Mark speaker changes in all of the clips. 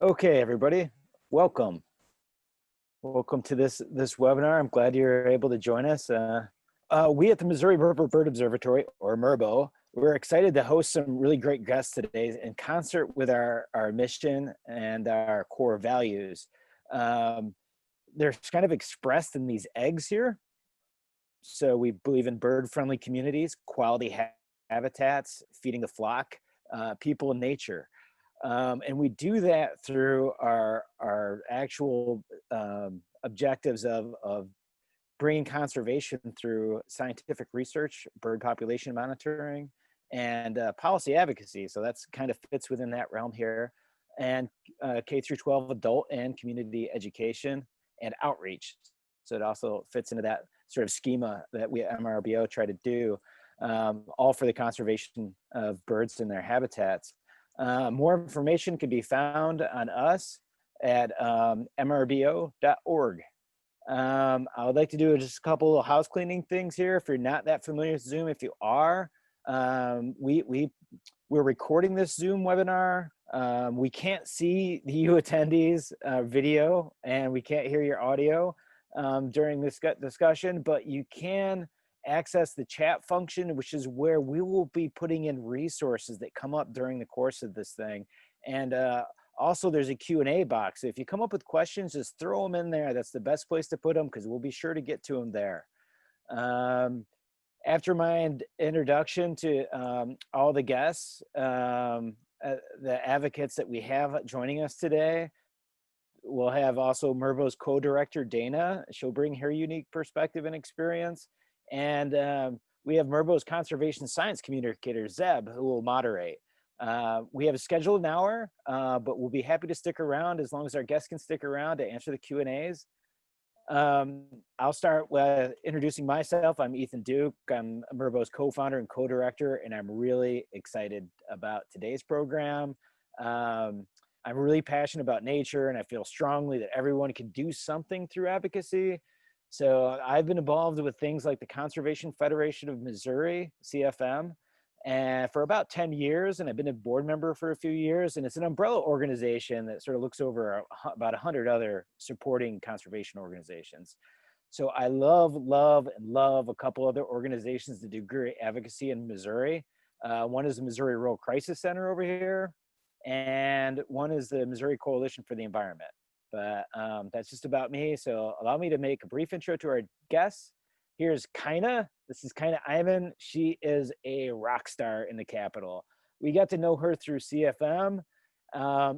Speaker 1: Okay, everybody, welcome. Welcome to this webinar. I'm glad you're able to join us. We at the Missouri River Bird Observatory, or MRBO, we're excited to host some really great guests today in concert with our mission and our core values. They're kind of expressed in these eggs here. So we believe in bird-friendly communities, quality habitats, feeding the flock, people and nature. And we do that through our actual objectives of bringing conservation through scientific research, bird population monitoring, and policy advocacy. So that's kind of fits within that realm here. And K through 12 adult and community education and outreach. So it also fits into that sort of schema that we at MRBO try to do, all for the conservation of birds and their habitats. More information can be found on us at mrbo.org. I would like to do just a couple of house cleaning things here. If you're not that familiar with Zoom, if you are, we're recording this Zoom webinar. We can't see you attendees video, and we can't hear your audio during this discussion, but you can access the chat function, which is where we will be putting in resources that come up during the course of this thing. And also there's a Q&A box. So if you come up with questions, just throw them in there. That's the best place to put them because we'll be sure to get to them there. After my introduction to all the guests, the advocates that we have joining us today, we'll have also MRBO's co-director, Dana. She'll bring her unique perspective and experience. And we have MRBO's conservation science communicator, Zeb, who will moderate. We have a scheduled an hour, but we'll be happy to stick around as long as our guests can stick around to answer the Q&As. I'll start with introducing myself. I'm Ethan Duke. I'm MRBO's co-founder and co-director, and I'm really excited about today's program. I'm really passionate about nature, and I feel strongly that everyone can do something through advocacy. So I've been involved with things like the Conservation Federation of Missouri, CFM, and for about 10 years, and I've been a board member for a few years, and it's an umbrella organization that sort of looks over about 100 other supporting conservation organizations. So I love a couple other organizations that do great advocacy in Missouri. One is the Missouri Rural Crisis Center over here, and one is the Missouri Coalition for the Environment. But that's just about me. So allow me to make a brief intro to our guests. Here's Kyna. This is Kyna Iman. She is a rock star in the Capitol. We got to know her through CFM.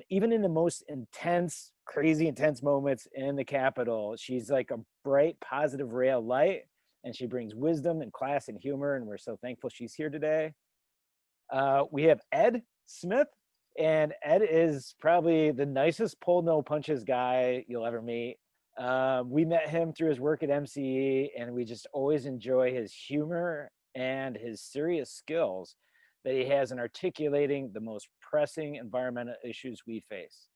Speaker 1: Even in the most intense, crazy intense moments in the Capitol, she's like a bright, positive ray of light, and she brings wisdom and class and humor, and we're so thankful she's here today. We have Ed Smith. And Ed is probably the nicest pull no punches guy you'll ever meet. We met him through his work at MCE, and we just always enjoy his humor and his serious skills that he has in articulating the most pressing environmental issues we face.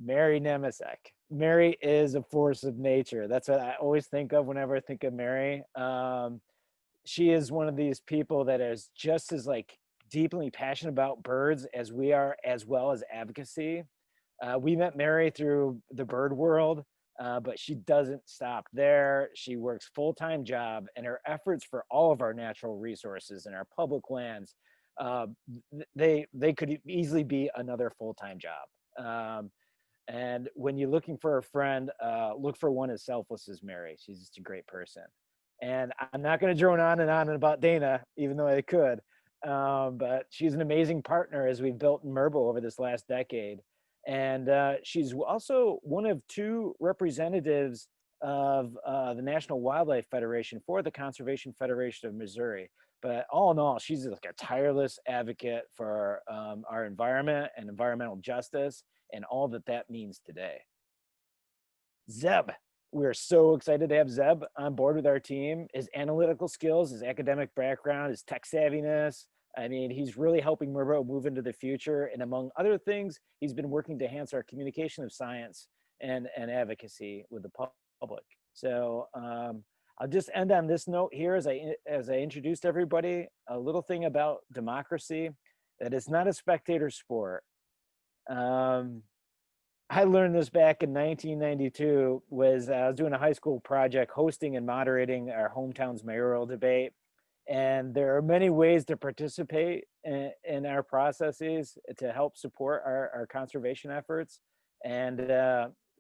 Speaker 1: Mary Nemecek. Mary is a force of nature. That's what I always think of whenever I think of Mary. She is one of these people that is just as deeply passionate about birds as we are, as well as advocacy. We met Mary through the bird world, but she doesn't stop there. She works full-time job, and her efforts for all of our natural resources and our public lands, they could easily be another full-time job. And when you're looking for a friend, look for one as selfless as Mary. She's just a great person. And I'm not going to drone on and on about Dana, even though I could. But she's an amazing partner as we've built MRBO over this last decade. And she's also one of two representatives of the National Wildlife Federation for the Conservation Federation of Missouri. But all in all, she's like a tireless advocate for our environment and environmental justice and all that that means today. Zeb. We're so excited to have Zeb on board with our team. His analytical skills, his academic background, his tech savviness. I mean, he's really helping MRBO move into the future. And among other things, he's been working to enhance our communication of science and advocacy with the public. So I'll just end on this note here as I introduced everybody, a little thing about democracy, that it's not a spectator sport. I learned this back in 1992. Was I was doing a high school project, hosting and moderating our hometown's mayoral debate. And there are many ways to participate in our processes to help support our conservation efforts. And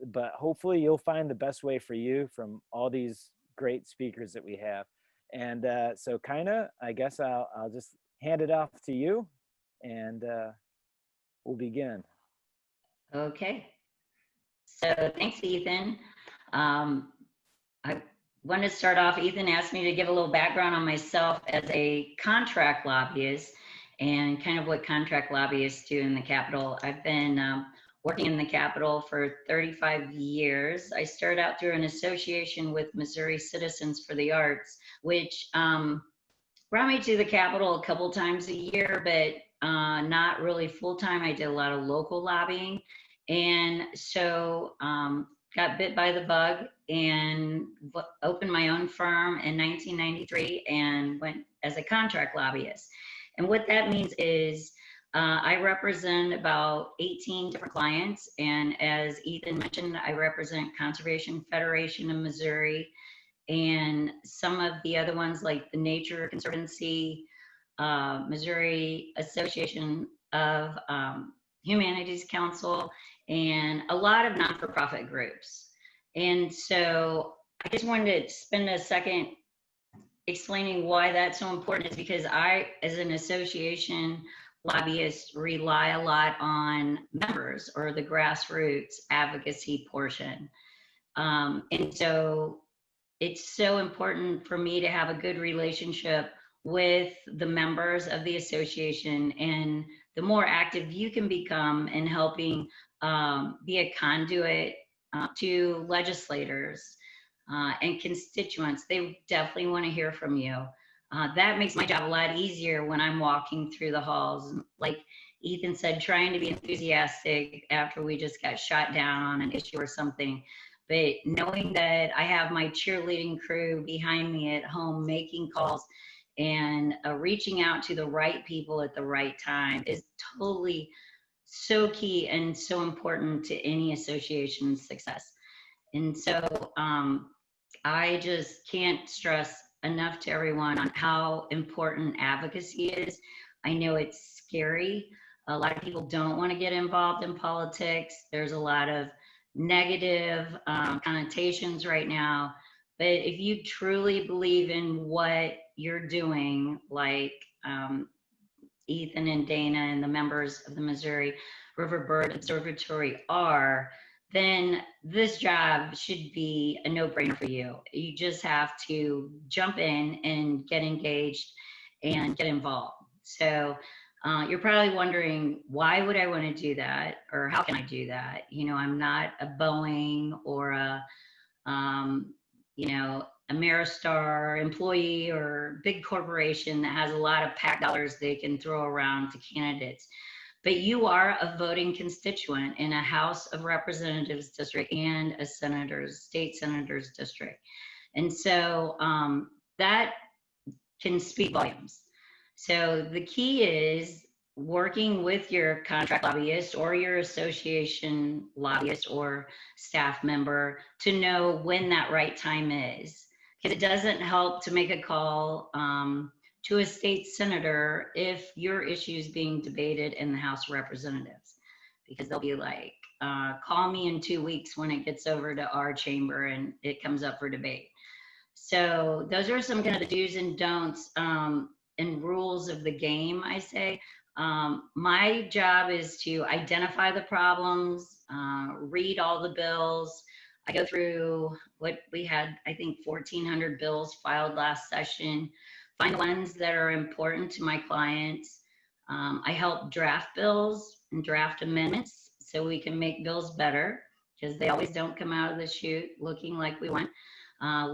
Speaker 1: but hopefully you'll find the best way for you from all these great speakers that we have. And so Kyna, I guess I'll just hand it off to you, and we'll begin.
Speaker 2: Okay. So thanks, Ethan. I want to start off. Ethan asked me to give a little background on myself as a contract lobbyist and kind of what contract lobbyists do in the Capitol. I've been working in the Capitol for 35 years. I started out through an association with Missouri Citizens for the Arts, which brought me to the Capitol a couple times a year, but not really full time. I did a lot of local lobbying. And so got bit by the bug and opened my own firm in 1993 and went as a contract lobbyist. And what that means is I represent about 18 different clients. And as Ethan mentioned, I represent Conservation Federation of Missouri and some of the other ones like the Nature Conservancy, Missouri Association of Humanities Council, and a lot of non-for-profit groups. And so I just wanted to spend a second explaining why that's so important, is because I, as an association lobbyist, rely a lot on members or the grassroots advocacy portion. And so it's so important for me to have a good relationship with the members of the association, and the more active you can become in helping be a conduit to legislators and constituents. They definitely want to hear from you. That makes my job a lot easier when I'm walking through the halls. Like Ethan said, trying to be enthusiastic after we just got shot down on an issue or something. But knowing that I have my cheerleading crew behind me at home making calls and reaching out to the right people at the right time is totally so key and so important to any association's success. And so I just can't stress enough to everyone on how important advocacy is. I know it's scary. A lot of people don't want to get involved in politics. There's a lot of negative connotations right now. But if you truly believe in what you're doing, like Ethan and Dana and the members of the Missouri River Bird Observatory are, then this job should be a no-brainer for you. You just have to jump in and get engaged and get involved. So you're probably wondering, why would I want to do that? Or how can I do that? You know, I'm not a Boeing or a, you know, Ameristar employee or big corporation that has a lot of PAC dollars they can throw around to candidates. But you are a voting constituent in a House of Representatives district and a state senator's district. And so that can speak volumes. So the key is working with your contract lobbyist or your association lobbyist or staff member to know when that right time is. Because it doesn't help to make a call to a state senator if your issue is being debated in the House of Representatives, because they'll be like, call me in 2 weeks when it gets over to our chamber and it comes up for debate. So those are some kind of the do's and don'ts and rules of the game, I say. My job is to identify the problems, read all the bills. I go through what we had, I think 1,400 bills filed last session, find the ones that are important to my clients. I help draft bills and draft amendments so we can make bills better, because they always don't come out of the chute looking like we want.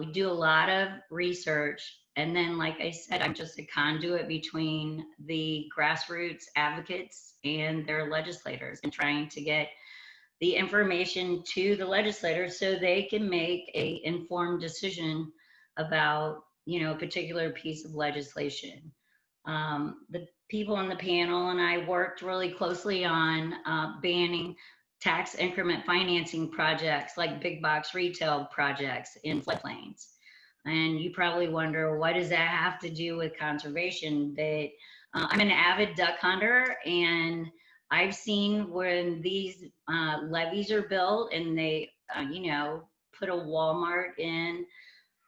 Speaker 2: We do a lot of research. And then, like I said, I'm just a conduit between the grassroots advocates and their legislators, and trying to get the information to the legislators so they can make a informed decision about, you know, a particular piece of legislation. The people on the panel and I worked really closely on banning tax increment financing projects like big box retail projects in floodplains. And you probably wonder, what does that have to do with conservation? But I'm an avid duck hunter, and I've seen when these levees are built and they, put a Walmart in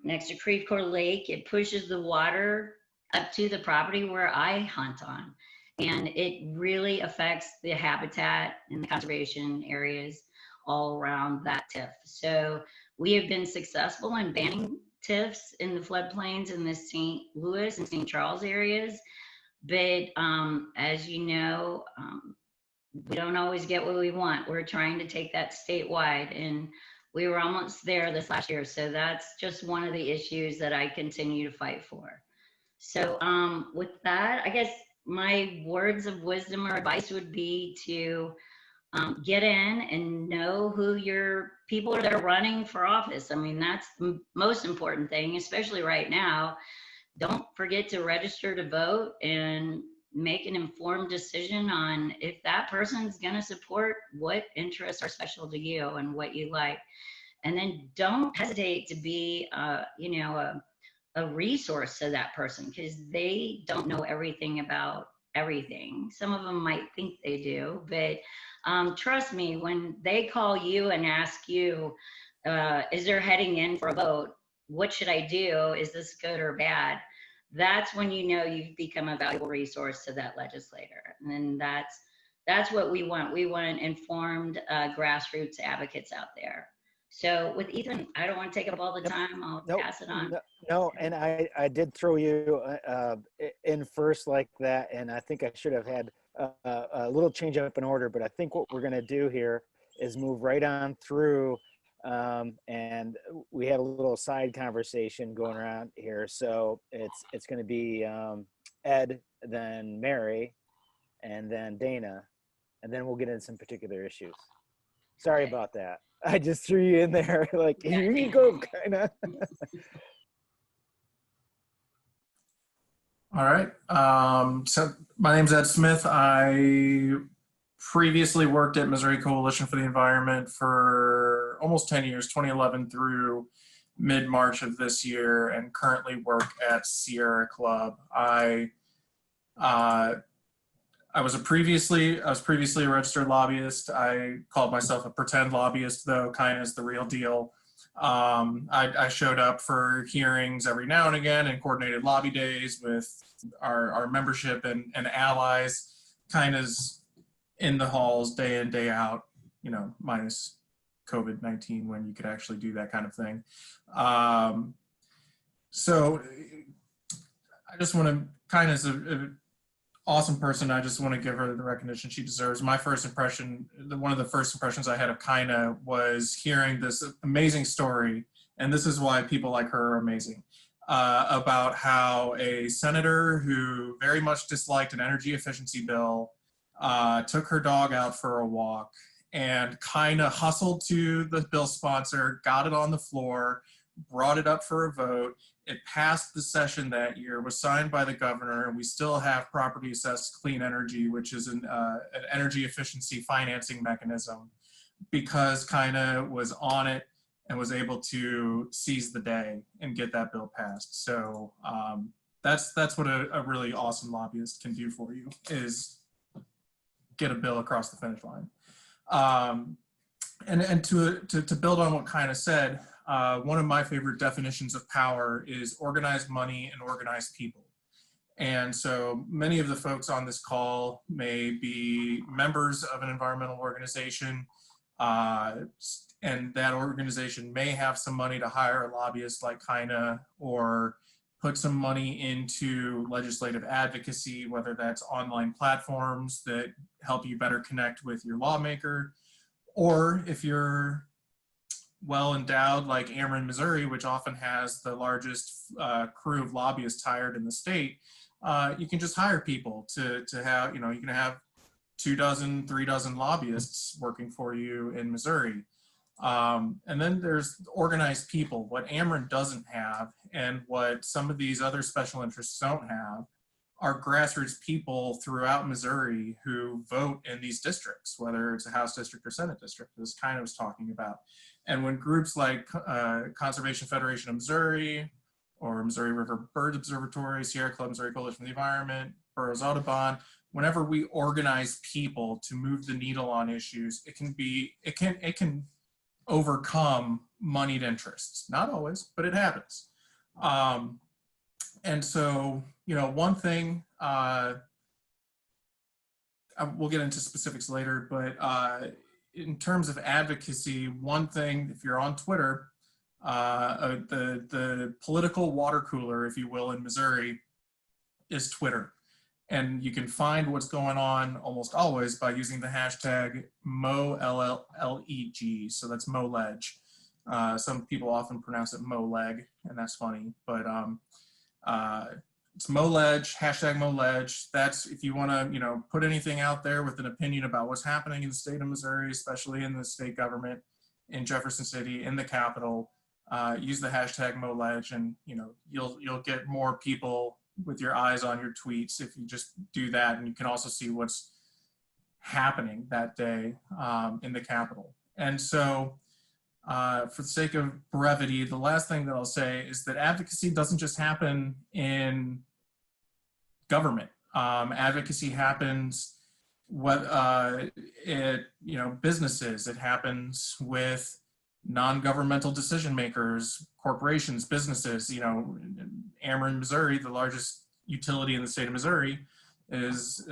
Speaker 2: next to Creve Coeur Lake, it pushes the water up to the property where I hunt on. And it really affects the habitat and the conservation areas all around that TIF. So we have been successful in banning TIFs in the floodplains in the St. Louis and St. Charles areas. But as you know, we don't always get what we want. We're trying to take that statewide, and we were almost there this last year. So that's just one of the issues that I continue to fight for. So with that, I guess my words of wisdom or advice would be to get in and know who your people are that are running for office. I mean, that's the most important thing, especially right now. Don't forget to register to vote and make an informed decision on if that person's going to support what interests are special to you and what you like. And then don't hesitate to be, a resource to that person, because they don't know everything about everything. Some of them might think they do, but trust me, when they call you and ask you, is there heading in for a vote? What should I do? Is this good or bad? That's when you know you've become a valuable resource to that legislator. And that's what we want. We want informed grassroots advocates out there. So with Ethan, I don't want to take up all the time. I'll pass it on.
Speaker 1: No, and I did throw you in first like that, and I think I should have had a little change up in order, but I think what we're going to do here is move right on through, and we had a little side conversation going around here. So it's going to be Ed, then Mary, and then Dana, and then we'll get into some particular issues. Sorry about that. I just threw you in there like, here you go, kind of.
Speaker 3: All right. So my name's Ed Smith. I previously worked at Missouri Coalition for the Environment for almost 10 years, 2011 through mid-March of this year, and currently work at Sierra Club. I was previously a registered lobbyist. I called myself a pretend lobbyist, though kind of is the real deal. I showed up for hearings every now and again and coordinated lobby days with our membership and allies, kind of in the halls day in, day out, minus COVID-19 when you could actually do that kind of thing. So I just want to kind of awesome person. I just want to give her the recognition she deserves. My first impression, one of the first impressions I had of Kyna was hearing this amazing story, and this is why people like her are amazing, about how a senator who very much disliked an energy efficiency bill took her dog out for a walk and Kyna hustled to the bill sponsor, got it on the floor, brought it up for a vote. It passed the session that year, was signed by the governor, and we still have property assessed clean energy, which is an energy efficiency financing mechanism, because Kyna was on it and was able to seize the day and get that bill passed. So that's what a really awesome lobbyist can do for you, is get a bill across the finish line. And to build on what Kyna said, one of my favorite definitions of power is organized money and organized people. And so many of the folks on this call may be members of an environmental organization, and that organization may have some money to hire a lobbyist like Kyna, or put some money into legislative advocacy, whether that's online platforms that help you better connect with your lawmaker, or if you're well endowed like Ameren, Missouri, which often has the largest crew of lobbyists hired in the state, you can just hire people to have, you can have 2 dozen, 3 dozen lobbyists working for you in Missouri. And then there's organized people. What Ameren doesn't have, and what some of these other special interests don't have, are grassroots people throughout Missouri who vote in these districts, whether it's a House district or Senate district, as Kyna was talking about. And when groups like Conservation Federation of Missouri, or Missouri River Bird Observatory, Sierra Club, Missouri Coalition for the Environment, Burroughs Audubon, whenever we organize people to move the needle on issues, it can overcome moneyed interests. Not always, but it happens. And so, one thing, we'll get into specifics later, but in terms of advocacy, one thing, if you're on Twitter, the political water cooler, if you will, in Missouri is Twitter. And you can find what's going on almost always by using the hashtag MoLleg. So that's MoLeg. Some people often pronounce it MoLeg, and that's funny. But it's MoLeg, hashtag MoLeg. That's if you want to, put anything out there with an opinion about what's happening in the state of Missouri, especially in the state government, in Jefferson City, in the Capitol. Use the hashtag MoLeg, and you'll get more people with your eyes on your tweets if you just do that. And you can also see what's happening that day in the Capitol. And so for the sake of brevity, the last thing that I'll say is that advocacy doesn't just happen in government. Advocacy happens businesses. It happens with non-governmental decision makers, corporations, businesses. Ameren, Missouri, the largest utility in the state of Missouri, is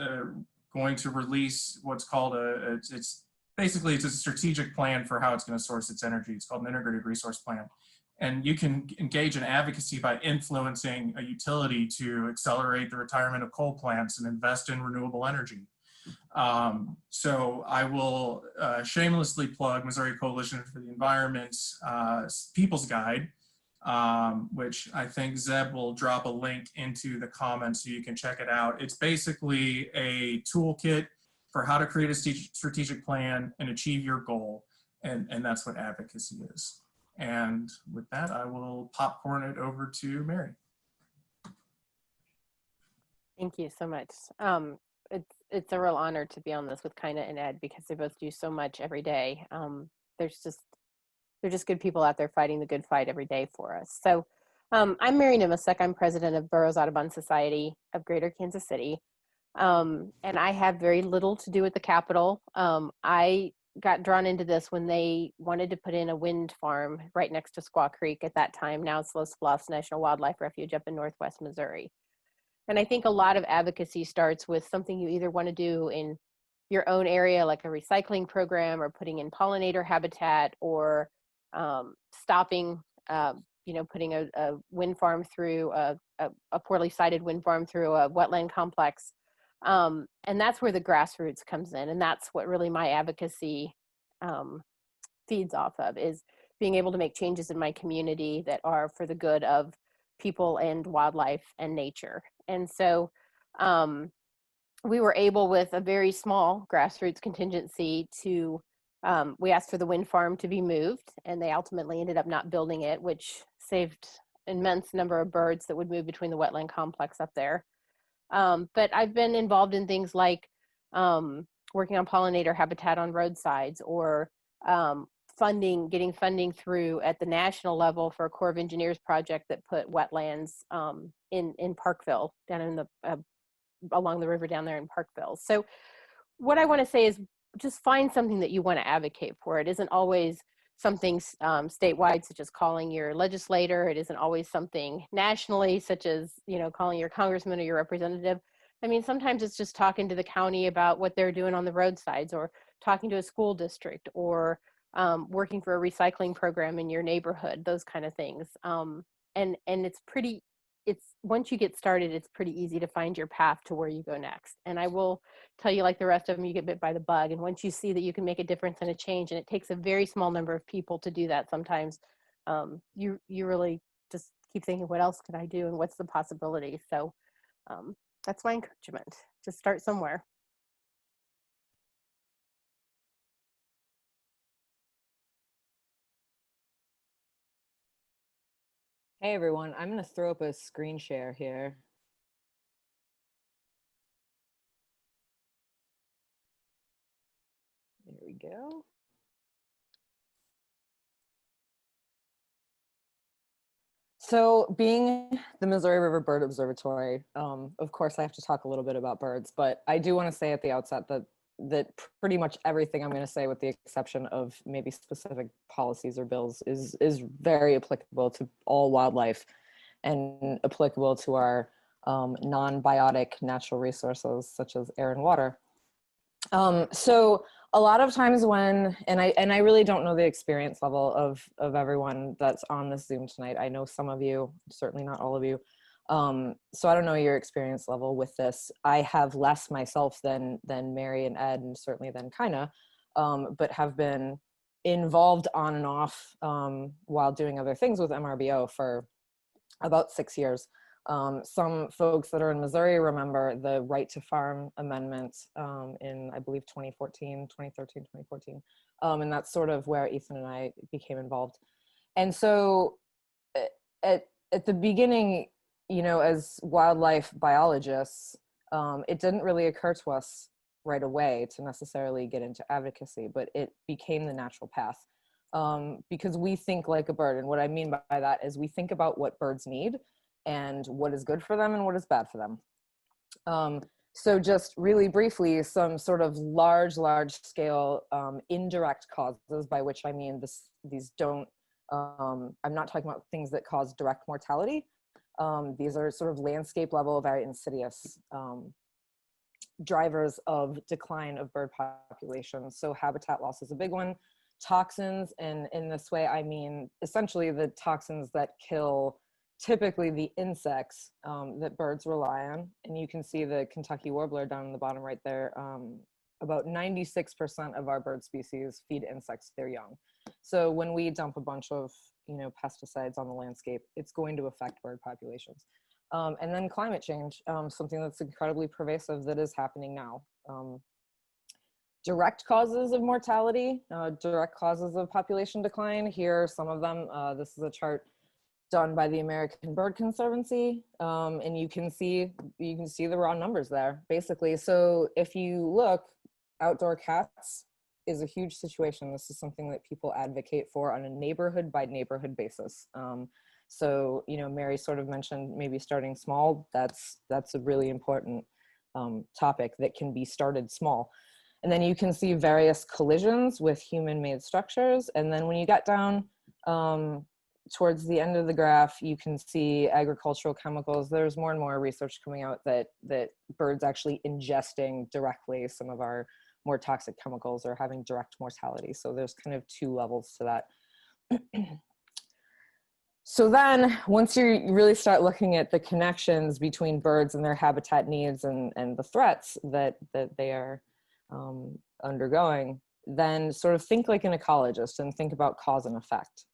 Speaker 3: going to release what's called it's basically a strategic plan for how it's going to source its energy. It's called an integrated resource plan. And you can engage in advocacy by influencing a utility to accelerate the retirement of coal plants and invest in renewable energy. So I will shamelessly plug Missouri Coalition for the Environment's People's Guide, which I think Zeb will drop a link into the comments so you can check it out. It's basically a toolkit for how to create a strategic plan and achieve your goal. And that's what advocacy is. And with that, I will popcorn it over to Mary.
Speaker 4: Thank you so much. It's a real honor to be on this with Kyna and Ed because they both do so much every day. They're just good people out there fighting the good fight every day for us. So I'm Mary Nemecek. I'm president of Burroughs Audubon Society of Greater Kansas City. And I have very little to do with the Capitol. I got drawn into this when they wanted to put in a wind farm right next to Squaw Creek at that time. Now it's Los Bluffs National Wildlife Refuge up in Northwest Missouri. And I think a lot of advocacy starts with something you either want to do in your own area, like a recycling program, or putting in pollinator habitat, or stopping, putting a wind farm through a poorly sited wind farm through a wetland complex. And that's where the grassroots comes in. And that's what really my advocacy feeds off of, is being able to make changes in my community that are for the good of people and wildlife and nature. And so we were able, with a very small grassroots contingency, to we asked for the wind farm to be moved, and they ultimately ended up not building it, which saved an immense number of birds that would move between the wetland complex up there. But I've been involved in things like working on pollinator habitat on roadsides, or getting funding through at the national level for a Corps of Engineers project that put wetlands in Parkville, down in the along the river down there in Parkville. So what I want to say is just find something that you want to advocate for. It isn't always something statewide, such as calling your legislator. It isn't always something nationally, such as, calling your congressman or your representative. I mean, sometimes it's just talking to the county about what they're doing on the roadsides, or talking to a school district, or working for a recycling program in your neighborhood, those kind of things. And once you get started, it's pretty easy to find your path to where you go next. And I will tell you, like the rest of them, you get bit by the bug. And once you see that you can make a difference and a change, and it takes a very small number of people to do that sometimes, you really just keep thinking, what else can I do, and what's the possibility? So that's my encouragement. Just start somewhere.
Speaker 5: Hey everyone, I'm going to throw up a screen share here.
Speaker 4: we go. So being the Missouri River Bird Observatory, of course I have to talk a little bit about birds, but I do want to say at the outset that pretty much everything I'm going to say, with the exception of maybe specific policies or bills, is very applicable to all wildlife and applicable to our non-biotic natural resources such as air and water. So a lot of times when, and I really don't know the experience level of everyone that's on this Zoom tonight. I know some of you, certainly not all of you. So I don't know your experience level with this. I have less myself than Mary and Ed, and certainly than Kyna, but have been involved on and off while doing other things with MRBO for about 6 years. Some folks that are in Missouri remember the Right to Farm Amendment in, I believe, 2013, 2014. And that's sort of where Ethan and I became involved. And so at the beginning, you know, as wildlife biologists, it didn't really occur to us right away to necessarily get into advocacy, but it became the natural path. Because we think like a bird. And what I mean by that is we think about what birds need and what is good for them and what is bad for them. So just really briefly, some sort of large scale indirect causes, by which I mean these don't, I'm not talking about things that cause direct mortality. These are sort of landscape level, very insidious drivers of decline of bird populations. So habitat loss is a big one. Toxins, and in this way I mean essentially the toxins that kill typically the insects that birds rely on. And you can see the Kentucky warbler down in the bottom right there. About 96% of our bird species feed insects their young. So when we dump a bunch of, you know, pesticides on the landscape, it's going to affect bird populations. And then climate change, something that's incredibly pervasive that is happening now. Direct causes of mortality, direct causes of population decline. Here are some of them. This is a chart done by the American Bird Conservancy, and you can see the raw numbers there, basically. So if you look, outdoor cats is a huge situation. This is something that people advocate for on a neighborhood by neighborhood basis. So, you know, Mary sort of mentioned maybe starting small. That's a really important topic that can be started small. And then you can see various collisions with human-made structures. And then when you get down towards the end of the graph, you can see agricultural chemicals. There's more and more research coming out that birds actually ingesting directly some of our more toxic chemicals are having direct mortality. So there's kind of two levels to that. So then once you really start looking at the connections between birds and their habitat needs and the threats that they are undergoing, then sort of think like an ecologist and think about cause and effect.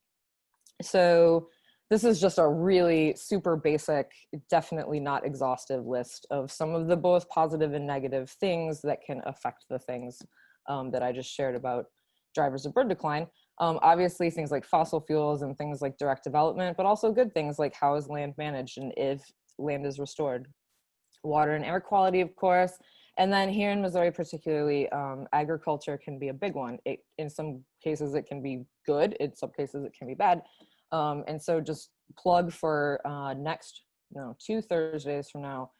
Speaker 4: So this is just a really super basic, definitely not exhaustive list of some of the both positive and negative things that can affect the things that I just shared about drivers of bird decline. Obviously things like fossil fuels and things like direct development, but also good things like how is land managed and if land is restored. Water and air quality, of course. And then here in Missouri particularly, agriculture can be a big one. In some cases it can be good, in some cases it can be bad. And so just plug for next, 2 Thursdays from now,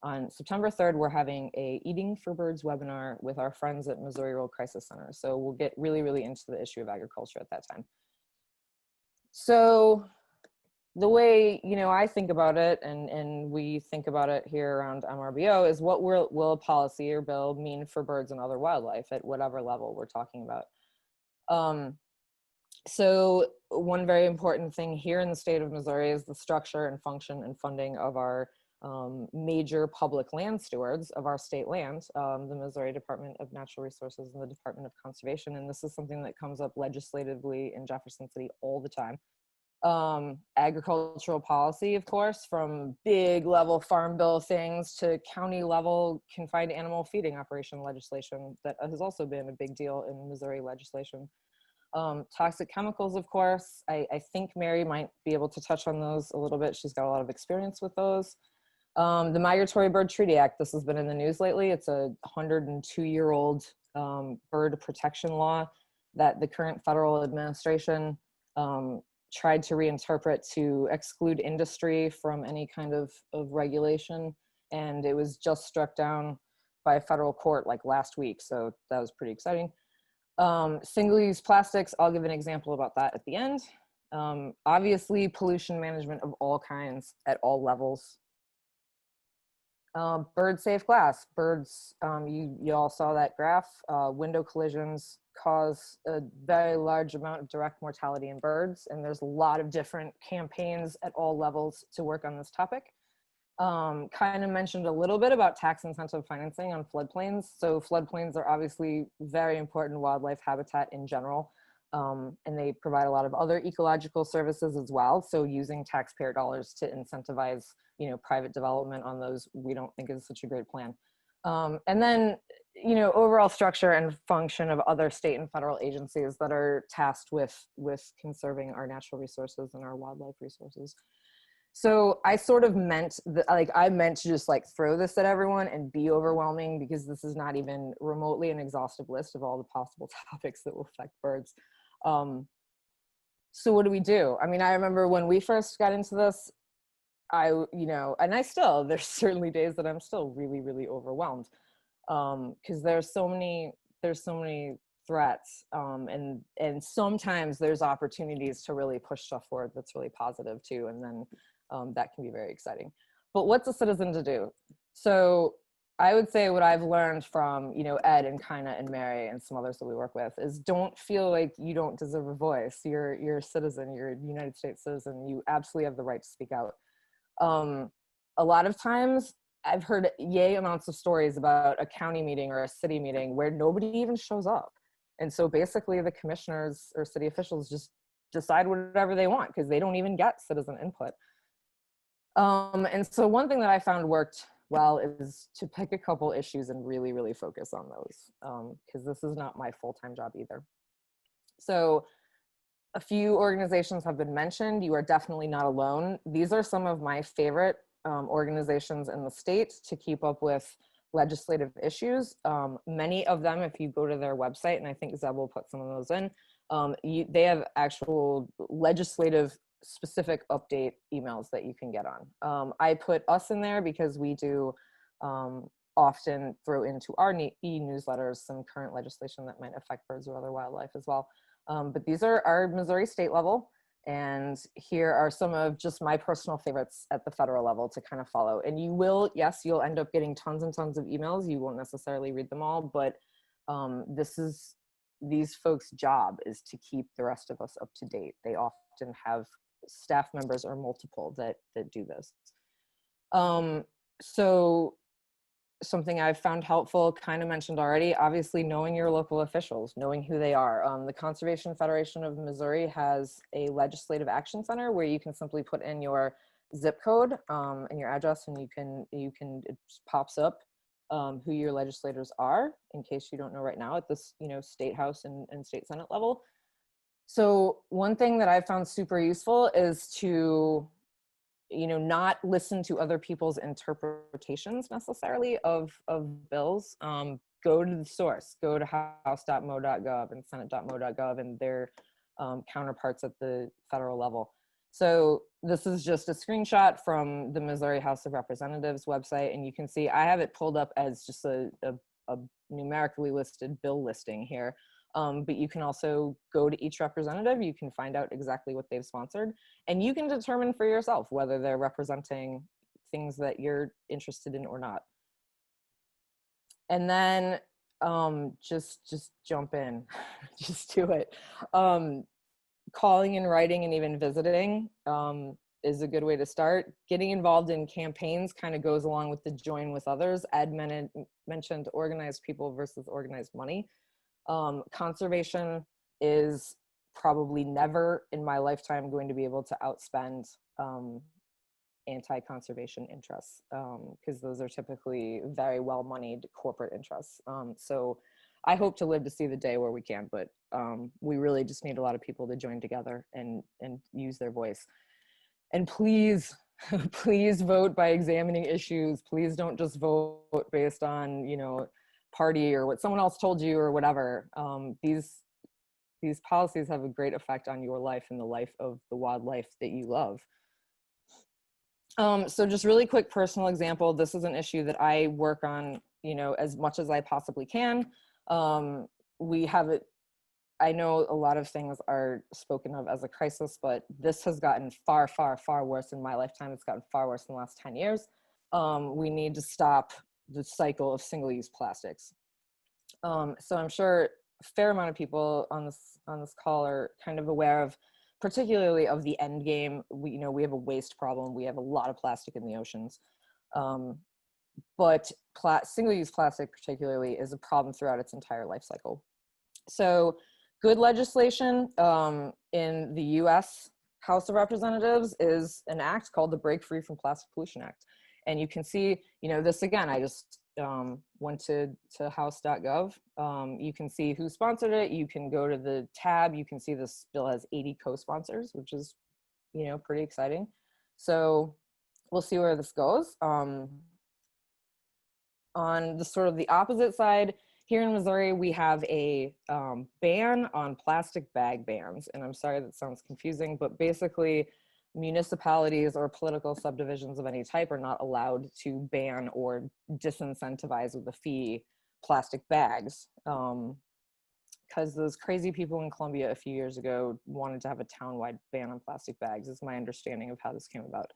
Speaker 4: on September 3rd, we're having a Eating for Birds webinar with our friends at Missouri Rural Crisis Center. So we'll get really, really into the issue of agriculture at that time. So the way, I think about it, and we think about it here around MRBO, is what will a policy or bill mean for birds and other wildlife at whatever level we're talking about. So one very important thing here in the state of Missouri is the structure and function and funding of our major public land stewards of our state land, the Missouri Department of Natural Resources and the Department of Conservation. And this is something that comes up legislatively in Jefferson City all the time. Agricultural policy, of course, from big level farm bill things to county level confined animal feeding operation legislation that has also been a big deal in Missouri legislation. Toxic chemicals, of course. I think Mary might be able to touch on those a little bit. She's got a lot of experience with those. The Migratory Bird Treaty Act, this has been in the news lately. It's a 102-year-old
Speaker 5: bird protection law that the current federal administration tried to reinterpret to exclude industry from any kind of regulation. And it was just struck down by a federal court like last week. So that was pretty exciting. Single-use plastics, I'll give an example about that at the end. Obviously, pollution management of all kinds at all levels. Bird safe glass. Birds, you all saw that graph. Window collisions cause a very large amount of direct mortality in birds, and there's a lot of different campaigns at all levels to work on this topic. Kind of mentioned a little bit about tax incentive financing on floodplains. So floodplains are obviously very important wildlife habitat in general, and they provide a lot of other ecological services as well. So using taxpayer dollars to incentivize, you know, private development on those, we don't think is such a great plan. And then, you know, overall structure and function of other state and federal agencies that are tasked with conserving our natural resources and our wildlife resources. So I sort of meant that, like, I meant to just like throw this at everyone and be overwhelming, because this is not even remotely an exhaustive list of all the possible topics that will affect birds. So what do we do? I mean, I remember when we first got into this, you know, and there's certainly days that I'm still really, really overwhelmed, because there's so many threats, and sometimes there's opportunities to really push stuff forward that's really positive too, and then that can be very exciting. But what's a citizen to do? So I would say what I've learned from, you know, Ed and Kyna and Mary and some others that we work with is, don't feel like you don't deserve a voice. You're a citizen, you're a United States citizen, you absolutely have the right to speak out. A lot of times I've heard yay amounts of stories about a county meeting or a city meeting where nobody even shows up. And so basically the commissioners or city officials just decide whatever they want, because they don't even get citizen input. And so one thing that I found worked well is to pick a couple issues and really, really focus on those, because this is not my full-time job either. So a few organizations have been mentioned. You are definitely not alone. These are some of my favorite organizations in the state to keep up with legislative issues. Many of them, if you go to their website, and I think Zeb will put some of those in, they have actual legislative specific update emails that you can get on. I put us in there because we do often throw into our e-newsletters some current legislation that might affect birds or other wildlife as well. But these are our Missouri state level. And here are some of just my personal favorites at the federal level to kind of follow. And you will, yes, you'll end up getting tons and tons of emails. You won't necessarily read them all, but these folks' job is to keep the rest of us up to date. They often have staff members or multiple that do this. So something I've found helpful, kind of mentioned already, obviously knowing your local officials, knowing who they are. The Conservation Federation of Missouri has a legislative action center where you can simply put in your zip code and your address, and it just pops up who your legislators are, in case you don't know right now at this, you know, state house and state senate level. So one thing that I found super useful is to, you know, not listen to other people's interpretations necessarily of bills. Go to the source, go to house.mo.gov and senate.mo.gov and their counterparts at the federal level. So this is just a screenshot from the Missouri House of Representatives website, and you can see I have it pulled up as just a numerically listed bill listing here. But you can also go to each representative, you can find out exactly what they've sponsored, and you can determine for yourself whether they're representing things that you're interested in or not. And then just jump in, just do it. Calling and writing and even visiting is a good way to start. Getting involved in campaigns kind of goes along with the join with others. Ed mentioned organized people versus organized money. Conservation is probably never in my lifetime going to be able to outspend anti-conservation interests, because those are typically very well-moneyed corporate interests. So I hope to live to see the day where we can, but we really just need a lot of people to join together and use their voice. And please, please vote by examining issues. Please don't just vote based on, you know, party or what someone else told you or whatever. These policies have a great effect on your life and the life of the wildlife that you love. So just really quick personal example. This is an issue that I work on, you know, as much as I possibly can. We have it. I know a lot of things are spoken of as a crisis, but this has gotten far, far, far worse in my lifetime. It's gotten far worse in the last 10 years. We need to stop the cycle of single-use plastics. So I'm sure a fair amount of people on this call are kind of aware of, particularly of the end game. We have a waste problem. We have a lot of plastic in the oceans. But single-use plastic particularly is a problem throughout its entire life cycle. So good legislation in the US House of Representatives is an act called the Break Free from Plastic Pollution Act. And you can see, you know, this again, I just went to house.gov. You can see who sponsored it. You can go to the tab. You can see this bill has 80 co-sponsors, which is, you know, pretty exciting. So we'll see where this goes. On the sort of the opposite side, here in Missouri, we have a ban on plastic bag bans. And I'm sorry that sounds confusing, but basically municipalities or political subdivisions of any type are not allowed to ban or disincentivize with a fee plastic bags. Because those crazy people in Columbia a few years ago wanted to have a town-wide ban on plastic bags, is my understanding of how this came about.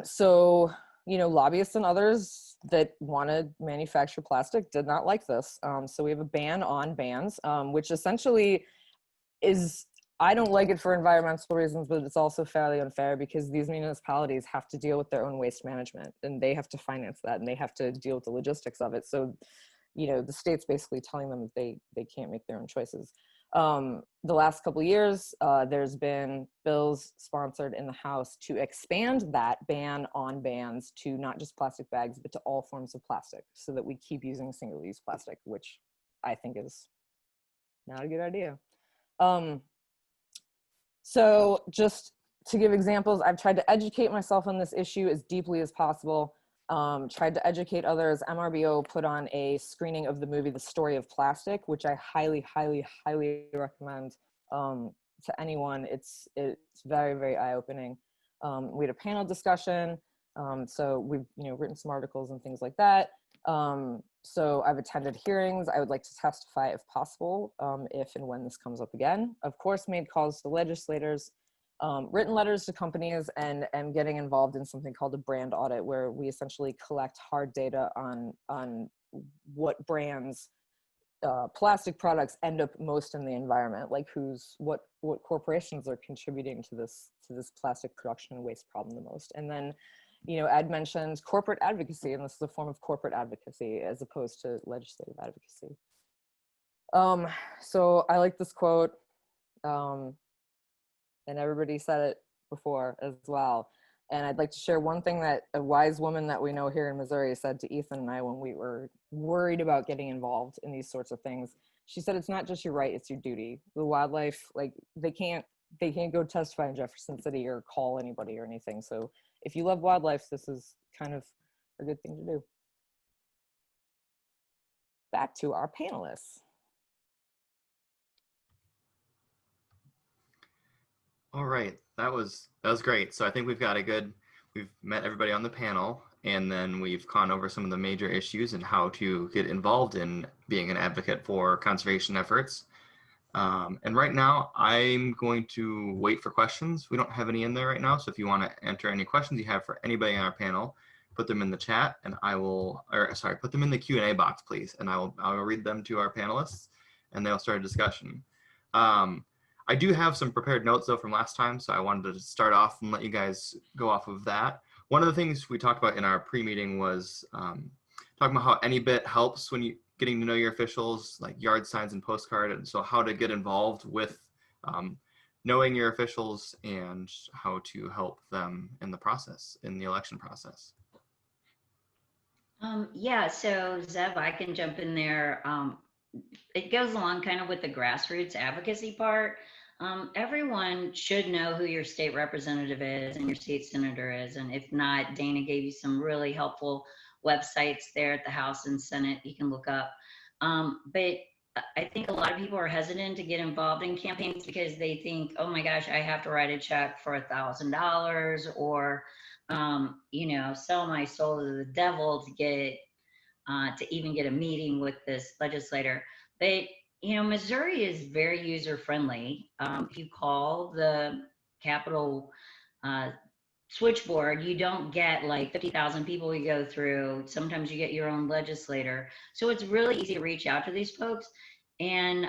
Speaker 5: So, you know, lobbyists and others that want to manufacture plastic did not like this. So we have a ban on bans, which essentially is, I don't like it for environmental reasons, but it's also fairly unfair because these municipalities have to deal with their own waste management and they have to finance that and they have to deal with the logistics of it. So, you know, the state's basically telling them that they can't make their own choices. The last couple of years, there's been bills sponsored in the House to expand that ban on bans to not just plastic bags, but to all forms of plastic so that we keep using single-use plastic, which I think is not a good idea. So just to give examples, I've tried to educate myself on this issue as deeply as possible. Tried to educate others. MRBO put on a screening of the movie The Story of Plastic, which I highly, highly, highly recommend to anyone. It's very, very eye-opening. We had a panel discussion, so we've written some articles and things like that. So I've attended hearings. I would like to testify if possible, if and when this comes up again. Of course, made calls to legislators. Written letters to companies and getting involved in something called a brand audit, where we essentially collect hard data on what brands plastic products end up most in the environment, like what corporations are contributing to this plastic production and waste problem the most. And then, you know, Ed mentioned corporate advocacy, and this is a form of corporate advocacy as opposed to legislative advocacy. So I like this quote. And everybody said it before as well. And I'd like to share one thing that a wise woman that we know here in Missouri said to Ethan and I when we were worried about getting involved in these sorts of things. She said, it's not just your right, it's your duty. The wildlife, like they can't go testify in Jefferson City or call anybody or anything. So if you love wildlife, this is kind of a good thing to do. Back to our panelists.
Speaker 6: All right, that was great. So I think we've met everybody on the panel, and then we've gone over some of the major issues and how to get involved in being an advocate for conservation efforts. And right now, I'm going to wait for questions. We don't have any in there right now, so if you want to enter any questions you have for anybody on our panel, put them in the chat, and put them in the Q&A box, please, and I will read them to our panelists, and they'll start a discussion. I do have some prepared notes though from last time, so I wanted to start off and let you guys go off of that. One of the things we talked about in our pre-meeting was talking about how any bit helps when you getting to know your officials, like yard signs and postcard, and so how to get involved with knowing your officials and how to help them in the process, in the election process.
Speaker 2: Yeah, so Zev, I can jump in there. It goes along kind of with the grassroots advocacy part. Everyone should know who your state representative is and your state senator is. And if not, Dana gave you some really helpful websites there at the House and Senate you can look up. But I think a lot of people are hesitant to get involved in campaigns because they think, oh my gosh, I have to write a check for $1,000 or, sell my soul to the devil to get, to even get a meeting with this legislator. But, Missouri is very user friendly. If you call the Capitol switchboard, you don't get like 50,000 people you go through. Sometimes you get your own legislator. So it's really easy to reach out to these folks. And,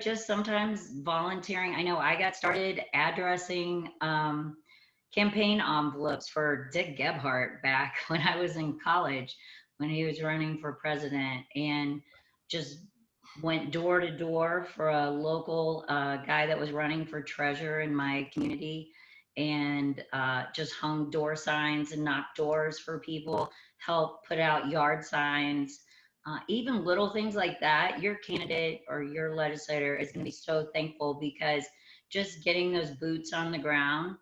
Speaker 2: just sometimes volunteering. I know I got started addressing campaign envelopes for Dick Gebhardt back when I was in college, when he was running for president, and just went door to door for a local guy that was running for treasurer in my community, and just hung door signs and knocked doors for people, helped put out yard signs, even little things like that. Your candidate or your legislator is going to be so thankful, because just getting those boots on the ground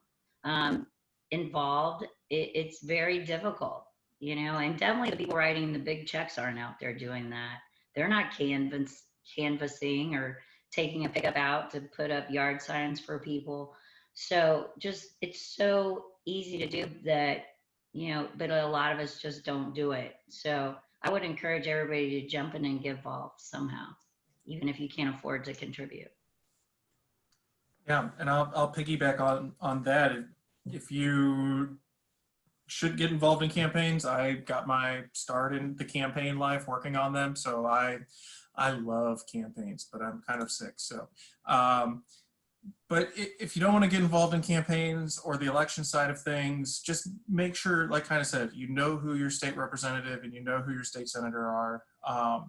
Speaker 2: involved, it's very difficult, and definitely the people writing the big checks aren't out there doing that. They're not canvassing or taking a pickup out to put up yard signs for people. So just, it's so easy to do that, but a lot of us just don't do it. So I would encourage everybody to jump in and get involved somehow, even if you can't afford to contribute.
Speaker 3: Yeah, and I'll piggyback on that. If you should get involved in campaigns, I got my start in the campaign life working on them, so I love campaigns, but I'm kind of sick. So, but if you don't want to get involved in campaigns or the election side of things, just make sure, like Kyna said, you know who your state representative and you know who your state senator are. A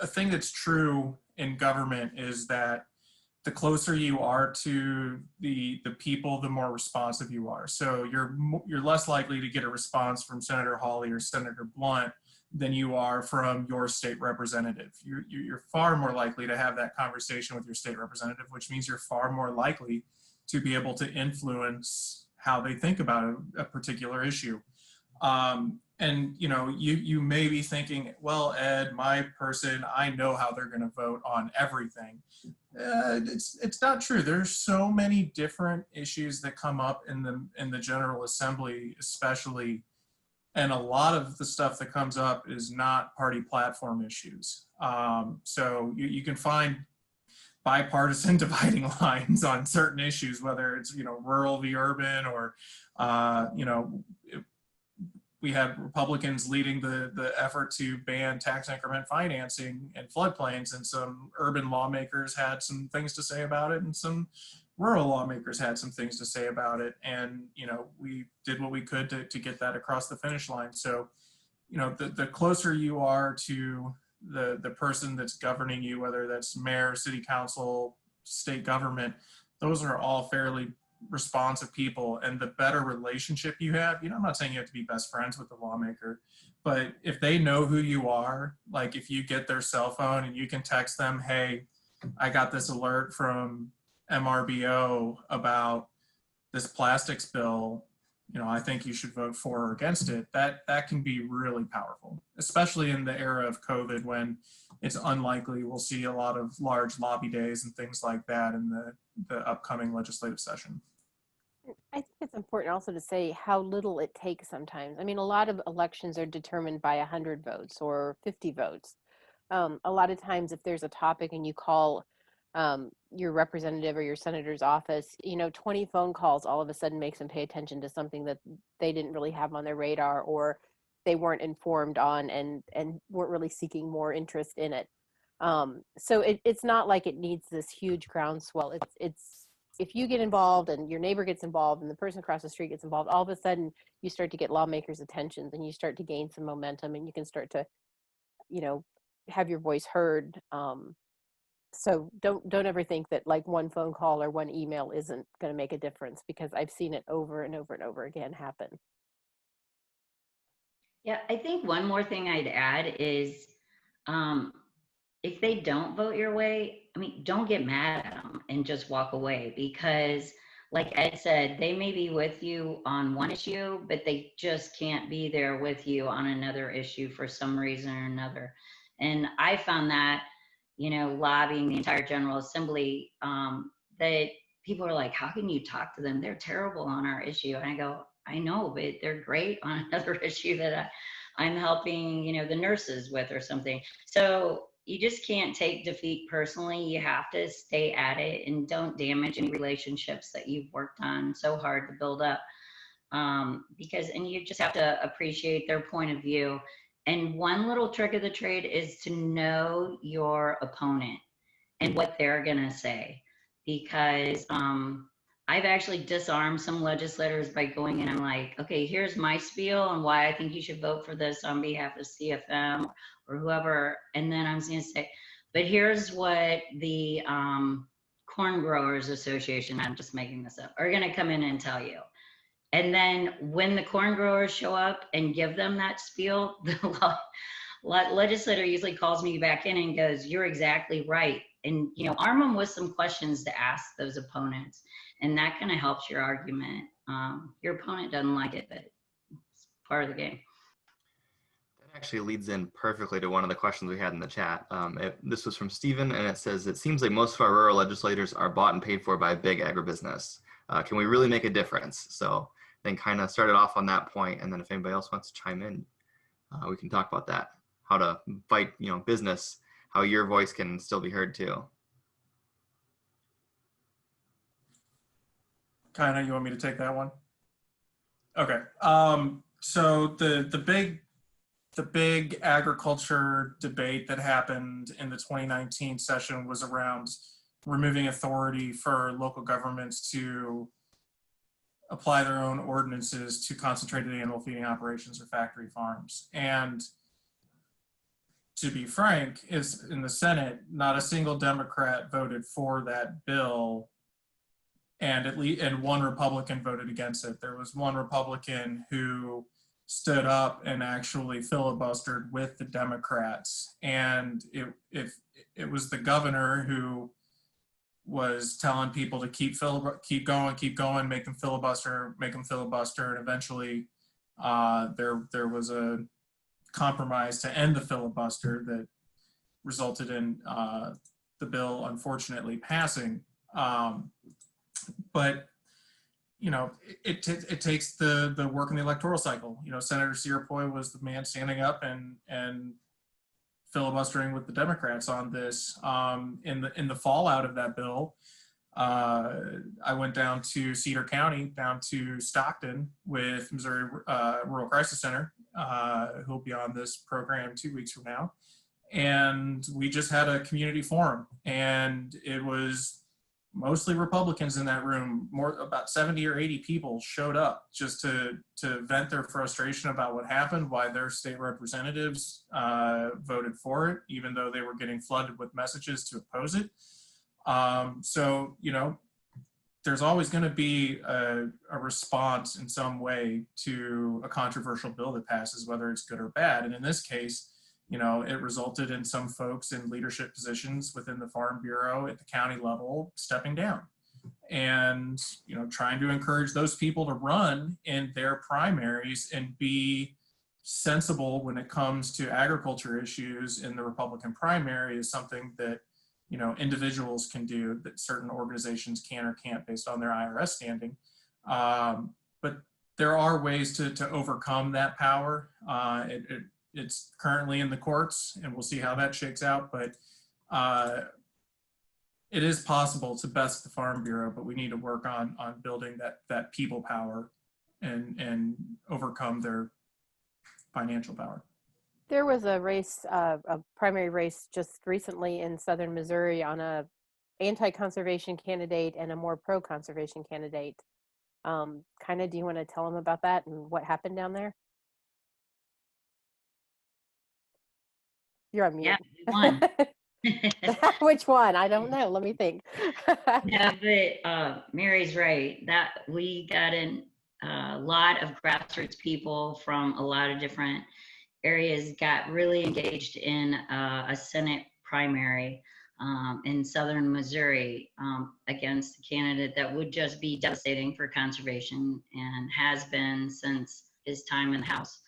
Speaker 3: thing that's true in government is that the closer you are to the people, the more responsive you are. So you're less likely to get a response from Senator Hawley or Senator Blunt than you are from your state representative. You're far more likely to have that conversation with your state representative, which means you're far more likely to be able to influence how they think about a particular issue. And you may be thinking, well, Ed, my person, I know how they're going to vote on everything. It's not true. There's so many different issues that come up in the General Assembly, especially, and a lot of the stuff that comes up is not party platform issues. So you can find bipartisan dividing lines on certain issues, whether it's rural v. urban, or we had Republicans leading the effort to ban tax increment financing in floodplains, and some urban lawmakers had some things to say about it, and some rural lawmakers had some things to say about it. And, we did what we could to get that across the finish line. So, the closer you are to the person that's governing you, whether that's mayor, city council, state government, those are all fairly responsive people, and the better relationship you have, I'm not saying you have to be best friends with the lawmaker, but if they know who you are, like if you get their cell phone and you can text them, hey, I got this alert from MRBO about this plastics bill, I think you should vote for or against it, that can be really powerful, especially in the era of COVID, when it's unlikely we'll see a lot of large lobby days and things like that in the upcoming legislative session.
Speaker 4: I think it's important also to say how little it takes sometimes. I mean, a lot of elections are determined by 100 votes or 50 votes. A lot of times if there's a topic and you call your representative or your senator's office, 20 phone calls all of a sudden makes them pay attention to something that they didn't really have on their radar, or they weren't informed on and weren't really seeking more interest in it. So it's not like it needs this huge groundswell. It's if you get involved and your neighbor gets involved and the person across the street gets involved, all of a sudden you start to get lawmakers' attention and you start to gain some momentum, and you can start to, have your voice heard. So don't ever think that like one phone call or one email isn't going to make a difference, because I've seen it over and over and over again happen.
Speaker 2: Yeah, I think one more thing I'd add is, if they don't vote your way, don't get mad at them and just walk away, because like Ed said, they may be with you on one issue, but they just can't be there with you on another issue for some reason or another. And I found that, you know, lobbying the entire General Assembly, that people are like, how can you talk to them? They're terrible on our issue. And I go, I know, but they're great on another issue that I'm helping, you know, the nurses with or something. So you just can't take defeat personally. You have to stay at it and don't damage any relationships that you've worked on so hard to build up. Because, and you just have to appreciate their point of view. And one little trick of the trade is to know your opponent and what they're going to say. Because I've actually disarmed some legislators by going in and I'm like, okay, here's my spiel and why I think you should vote for this on behalf of CFM or whoever. And then I'm going to say, but here's what the Corn Growers Association, I'm just making this up, are going to come in and tell you. And then when the corn growers show up and give them that spiel, the legislator usually calls me back in and goes, you're exactly right. And, you know, arm them with some questions to ask those opponents. And that kind of helps your argument. Your opponent doesn't like it, but it's part of the game.
Speaker 6: That actually leads in perfectly to one of the questions we had in the chat. This was from Stephen, and it says, it seems like most of our rural legislators are bought and paid for by big agribusiness. Can we really make a difference? So I think kind of started off on that point, and then if anybody else wants to chime in, we can talk about that. How to fight, you know, business, how your voice can still be heard too.
Speaker 3: Kyna, you want me to take that one? Okay. So the big agriculture debate that happened in the 2019 session was around removing authority for local governments to apply their own ordinances to concentrated animal feeding operations or factory farms. And to be frank, is in the Senate, not a single Democrat voted for that bill, and one Republican voted against it. There was one Republican who stood up and actually filibustered with the Democrats, and it was the governor who was telling people to keep going, make them filibuster, and eventually there was a compromise to end the filibuster that resulted in the bill unfortunately passing. But you know, it takes the work in the electoral cycle. You know, Senator Sierra-Poy was the man standing up and filibustering with the Democrats on this. In the fallout of that bill, I went down to Cedar County, down to Stockton with Missouri Rural Crisis Center, who'll be on this program 2 weeks from now. And we just had a community forum, and it was mostly Republicans in that room. About 70 or 80 people showed up just to vent their frustration about what happened, why their state representatives voted for it, even though they were getting flooded with messages to oppose it. So, you know, there's always going to be a response in some way to a controversial bill that passes, whether it's good or bad. And in this case, you know, it resulted in some folks in leadership positions within the Farm Bureau at the county level stepping down and, you know, trying to encourage those people to run in their primaries and be sensible when it comes to agriculture issues in the Republican primary is something that, you know, individuals can do that certain organizations can or can't based on their IRS standing. But there are ways to overcome that power. It's currently in the courts, and we'll see how that shakes out. But it is possible to best the Farm Bureau, but we need to work on building that people power and overcome their financial power.
Speaker 4: There was a race, a primary race just recently in southern Missouri on a anti-conservation candidate and a more pro-conservation candidate. Kyna, do you want to tell them about that and what happened down there? You're on mute.
Speaker 2: Yeah, we won.
Speaker 4: Which one? I don't know. Let me think.
Speaker 2: Yeah, but Mary's right. That we got in a lot of grassroots people from a lot of different areas got really engaged in a Senate primary. in southern Missouri against a candidate that would just be devastating for conservation and has been since his time in the House.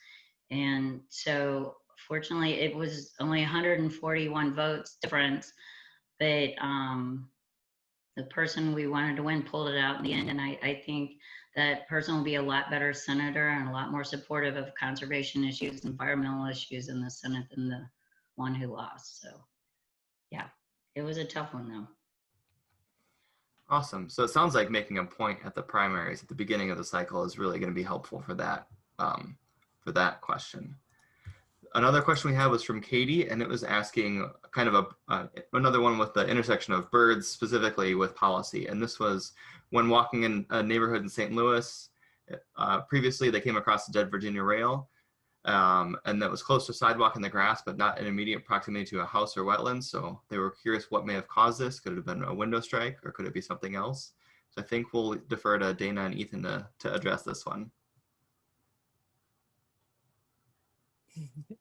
Speaker 2: And so fortunately it was only 141 votes difference, but the person we wanted to win pulled it out in the end. And I think that person will be a lot better senator and a lot more supportive of conservation issues, environmental issues in the Senate than the one who lost. So yeah, it was a tough one though.
Speaker 6: Awesome. So it sounds like making a point at the primaries at the beginning of the cycle is really going to be helpful for that question. Another question we had was from Katie, and it was asking kind of another one with the intersection of birds specifically with policy. And this was when walking in a neighborhood in St. Louis. Previously, they came across a dead Virginia rail, and that was close to sidewalk in the grass, but not in immediate proximity to a house or wetlands. So they were curious what may have caused this. Could it have been a window strike, or could it be something else? So I think we'll defer to Dana and Ethan to address this one.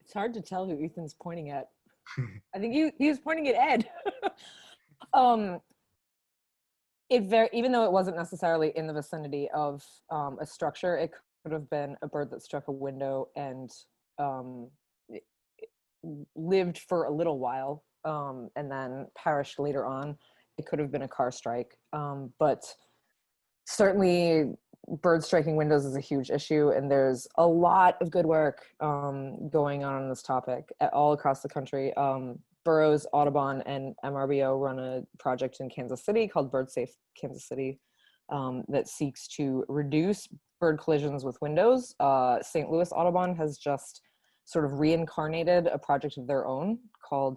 Speaker 5: It's hard to tell who Ethan's pointing at. I think he was pointing at Ed. Even though it wasn't necessarily in the vicinity of a structure, it could have been a bird that struck a window and it lived for a little while and then perished later on. It could have been a car strike, but certainly bird striking windows is a huge issue, and there's a lot of good work going on this topic all across the country. Burroughs, Audubon, and MRBO run a project in Kansas City called Bird Safe Kansas City that seeks to reduce bird collisions with windows. St. Louis Audubon has just sort of reincarnated a project of their own called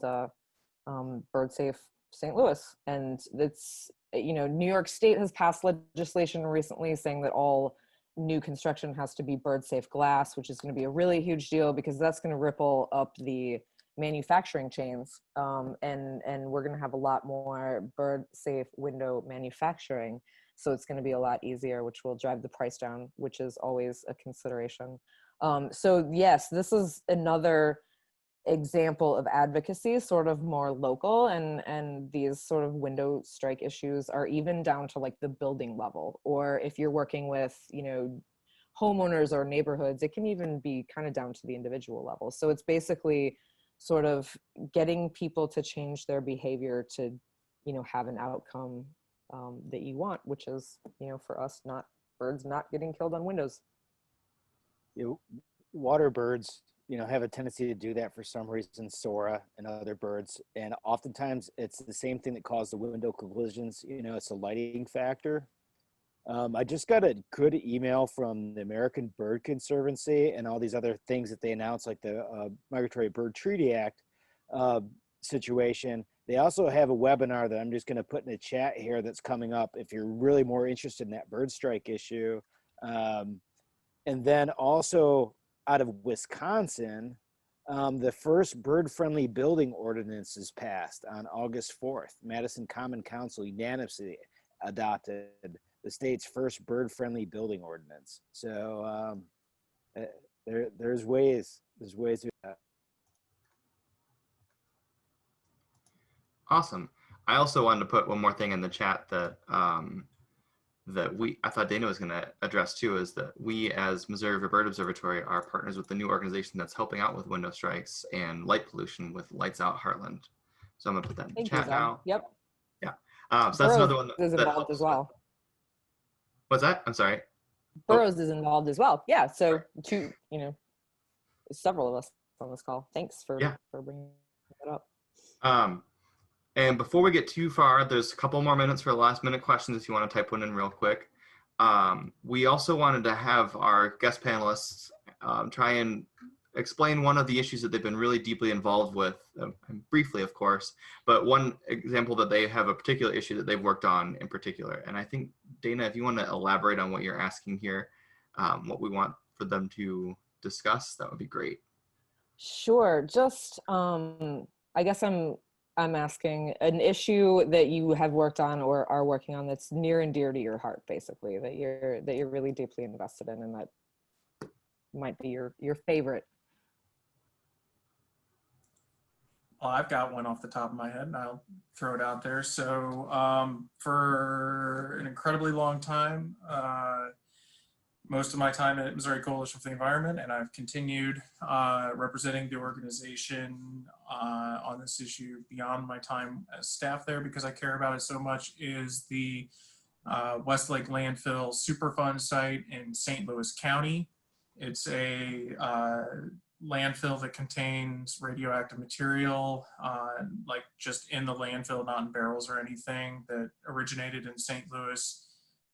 Speaker 5: Bird Safe St. Louis, and it's, you know, New York State has passed legislation recently saying that all new construction has to be bird safe glass, which is going to be a really huge deal because that's going to ripple up the manufacturing chains, and we're going to have a lot more bird safe window manufacturing, so it's going to be a lot easier, which will drive the price down, which is always a consideration. So yes, this is another example of advocacy, sort of more local, and these sort of window strike issues are even down to like the building level, or if you're working with, you know, homeowners or neighborhoods, it can even be kind of down to the individual level. So it's basically sort of getting people to change their behavior to, you know, have an outcome that you want, which is, you know, for us, not birds not getting killed on windows.
Speaker 1: You know, water birds, you know, have a tendency to do that for some reason, Sora and other birds. And oftentimes it's the same thing that caused the window collisions. You know, it's a lighting factor. I just got a good email from the American Bird Conservancy and all these other things that they announced, like the Migratory Bird Treaty Act situation. They also have a webinar that I'm just going to put in the chat here that's coming up if you're really more interested in that bird strike issue. And then also out of Wisconsin, the first bird-friendly building ordinance is passed on August 4th. Madison Common Council unanimously adopted the state's first bird-friendly building ordinance. So there's ways to do that.
Speaker 6: Awesome. I also wanted to put one more thing in the chat that I thought Dana was going to address too, is that we as Missouri River Bird Observatory are partners with the new organization that's helping out with window strikes and light pollution with Lights Out Heartland. So I'm going to put that in the chat now.
Speaker 5: Yep.
Speaker 6: Yeah. So that's another one that
Speaker 5: is involved
Speaker 6: helps
Speaker 5: as well.
Speaker 6: What's that? I'm sorry.
Speaker 5: Burroughs is involved as well. Yeah. So two, you know, several of us on this call. Thanks for bringing that up.
Speaker 6: And before we get too far, there's a couple more minutes for last minute questions if you want to type one in real quick. We also wanted to have our guest panelists try and explain one of the issues that they've been really deeply involved with, briefly of course, but one example that they have a particular issue that they've worked on in particular. And I think, Dana, if you want to elaborate on what you're asking here, what we want for them to discuss, that would be great.
Speaker 5: Sure. Just, I guess I'm asking an issue that you have worked on or are working on that's near and dear to your heart, basically, that you're really deeply invested in, and that might be your favorite.
Speaker 3: Well, I've got one off the top of my head, and I'll throw it out there. So for an incredibly long time, most of my time at Missouri Coalition for the Environment, and I've continued representing the organization on this issue beyond my time as staff there because I care about it so much, is the Westlake Landfill Superfund site in St. Louis County. It's a landfill that contains radioactive material, like just in the landfill, not in barrels or anything, that originated in St. Louis